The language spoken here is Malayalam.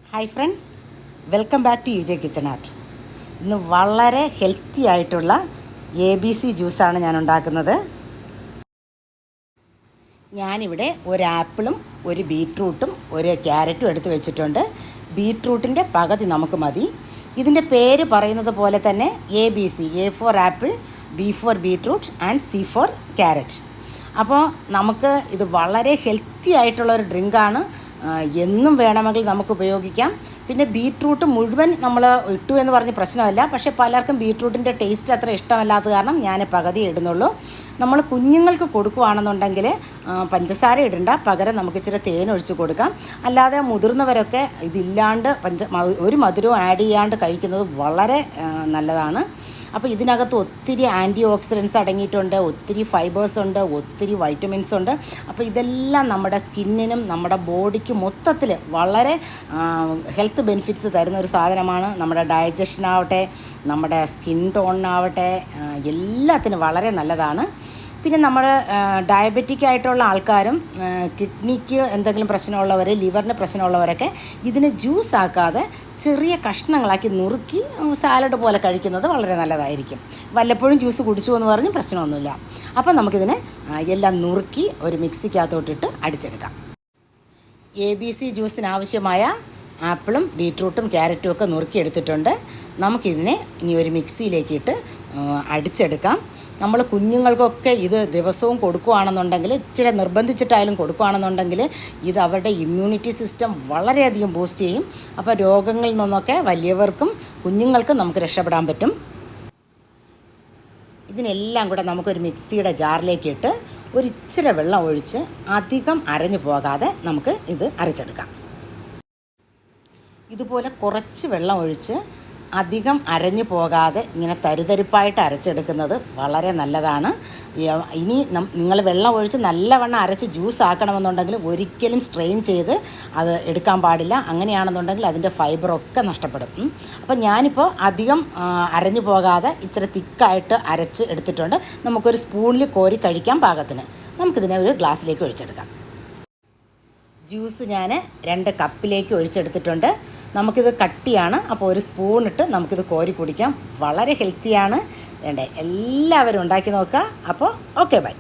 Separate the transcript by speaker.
Speaker 1: Hi friends, welcome back to UJ kitchen art. ഇന്ന് വളരെ ഹെൽത്തി ആയിട്ടുള്ള ABC ജ്യൂസാണ് ഞാൻ ഉണ്ടാക്കുന്നത്. ഞാനിവിടെ ഒരു ആപ്പിളും ഒരു ബീറ്റ്റൂട്ടും ഒരു ക്യാരറ്റും എടുത്ത് വെച്ചിട്ടുണ്ട്. ബീറ്റ്റൂട്ടിൻ്റെ പകുതി നമുക്ക് മതി. ഇതിൻ്റെ പേര് പറയുന്നത് പോലെ തന്നെ ABC, A for apple, B for beetroot and C for carrot. അപ്പോൾ നമുക്ക് ഇത് വളരെ ഹെൽത്തി ആയിട്ടുള്ളൊരു ഡ്രിങ്കാണ്. എന്നും വേണമെങ്കിൽ നമുക്ക് ഉപയോഗിക്കാം. പിന്നെ ബീറ്റ്റൂട്ട് മുഴുവൻ നമ്മൾ ഇട്ടു എന്ന് പറഞ്ഞ് പ്രശ്നമല്ല. പക്ഷേ പലർക്കും ബീറ്റ്റൂട്ടിൻ്റെ ടേസ്റ്റ് അത്ര ഇഷ്ടമല്ലാത്ത കാരണം ഞാൻ പകുതി ഇടുന്നുള്ളൂ. നമ്മൾ കുഞ്ഞുങ്ങൾക്ക് കൊടുക്കുകയാണെന്നുണ്ടെങ്കിൽ പഞ്ചസാര ഇടണ്ട, പകരം നമുക്ക് ഇച്ചിരി തേനൊഴിച്ച് കൊടുക്കാം. അല്ലാതെ മുതിർന്നവരൊക്കെ ഇതില്ലാണ്ട് ഒരു മധുരവും ആഡ് ചെയ്യാണ്ട് കഴിക്കുന്നത് വളരെ നല്ലതാണ്. അപ്പോൾ ഇതിനകത്ത് ഒത്തിരി ആൻറ്റി ഓക്സിഡൻസ് അടങ്ങിയിട്ടുണ്ട്, ഒത്തിരി ഫൈബേഴ്സ് ഉണ്ട്, ഒത്തിരി വൈറ്റമിൻസ് ഉണ്ട്. അപ്പോൾ ഇതെല്ലാം നമ്മുടെ സ്കിന്നിനും നമ്മുടെ ബോഡിക്ക് മൊത്തത്തിൽ വളരെ ഹെൽത്ത് ബെനിഫിറ്റ്സ് തരുന്ന ഒരു സാധനമാണ്. നമ്മുടെ ഡൈജഷനാവട്ടെ, നമ്മുടെ സ്കിൻ ടോണിനാവട്ടെ, എല്ലാത്തിനും വളരെ നല്ലതാണ്. പിന്നെ നമ്മൾ ഡയബറ്റിക് ആയിട്ടുള്ള ആൾക്കാരും കിഡ്നിക്ക് എന്തെങ്കിലും പ്രശ്നമുള്ളവർ, ലിവറിന് പ്രശ്നമുള്ളവരൊക്കെ ഇതിനെ ജ്യൂസ് ആക്കാതെ ചെറിയ കഷ്ണങ്ങളാക്കി നുറുക്കി സാലഡ് പോലെ കഴിക്കുന്നത് വളരെ നല്ലതായിരിക്കും. വല്ലപ്പോഴും ജ്യൂസ് കുടിച്ചു എന്ന് പറഞ്ഞ് പ്രശ്നമൊന്നുമില്ല. അപ്പം നമുക്കിതിനെ എല്ലാം നുറുക്കി ഒരു മിക്സിക്കകത്തോട്ടിട്ട് അടിച്ചെടുക്കാം. ABC ജ്യൂസിനാവശ്യമായ ആപ്പിളും ബീറ്റ്റൂട്ടും ക്യാരറ്റും ഒക്കെ നുറുക്കിയെടുത്തിട്ടുണ്ട്. നമുക്കിതിനെ ഇനി ഒരു മിക്സിയിലേക്കിട്ട് അടിച്ചെടുക്കാം. നമ്മൾ കുഞ്ഞുങ്ങൾക്കൊക്കെ ഇത് ദിവസവും കൊടുക്കുകയാണെന്നുണ്ടെങ്കിൽ, ഇച്ചിരി നിർബന്ധിച്ചിട്ടായാലും കൊടുക്കുകയാണെന്നുണ്ടെങ്കിൽ ഇത് അവരുടെ ഇമ്മ്യൂണിറ്റി സിസ്റ്റം വളരെയധികം ബൂസ്റ്റ് ചെയ്യും. അപ്പോൾ രോഗങ്ങളിൽ നിന്നൊക്കെ വലിയവർക്കും കുഞ്ഞുങ്ങൾക്കും നമുക്ക് രക്ഷപ്പെടാൻ പറ്റും. ഇതിനെല്ലാം കൂടെ നമുക്കൊരു മിക്സിയുടെ ജാറിലേക്ക് ഇട്ട് ഒരു ഇച്ചിരി വെള്ളം ഒഴിച്ച് അധികം അരഞ്ഞു പോകാതെ നമുക്ക് ഇത് അരച്ചെടുക്കാം. ഇതുപോലെ കുറച്ച് വെള്ളം ഒഴിച്ച് അധികം അരഞ്ഞു പോകാതെ ഇങ്ങനെ തരിതരിപ്പായിട്ട് അരച്ചെടുക്കുന്നത് വളരെ നല്ലതാണ്. ഇനി നിങ്ങൾ വെള്ളം ഒഴിച്ച് നല്ലവണ്ണം അരച്ച് ജ്യൂസ് ആക്കണമെന്നുണ്ടെങ്കിൽ ഒരിക്കലും സ്ട്രെയിൻ ചെയ്ത് അത് എടുക്കാൻ പാടില്ല. അങ്ങനെയാണെന്നുണ്ടെങ്കിൽ അതിൻ്റെ ഫൈബറൊക്കെ നഷ്ടപ്പെടും. അപ്പോൾ ഞാനിപ്പോൾ അധികം അരഞ്ഞു പോകാതെ ഇച്ചിരി തിക്കായിട്ട് അരച്ച് എടുത്തിട്ടുണ്ട്. നമുക്കൊരു സ്പൂണിൽ കോരി കഴിക്കാൻ പാകത്തിന് നമുക്കിതിനെ ഒരു ഗ്ലാസ്സിലേക്ക് ഒഴിച്ചെടുക്കാം. ജ്യൂസ് ഞാൻ 2 കപ്പിലേക്ക് ഒഴിച്ചെടുത്തിട്ടുണ്ട്. നമുക്കിത് കട്ടിയാണ്, അപ്പോൾ ഒരു സ്പൂണിട്ട് നമുക്കിത് കോരി കുടിക്കാം. വളരെ ഹെൽത്തിയാണ്. വേണ്ടേ, എല്ലാവരും ഉണ്ടാക്കി നോക്കുക. അപ്പോൾ ഓക്കെ, ബൈ.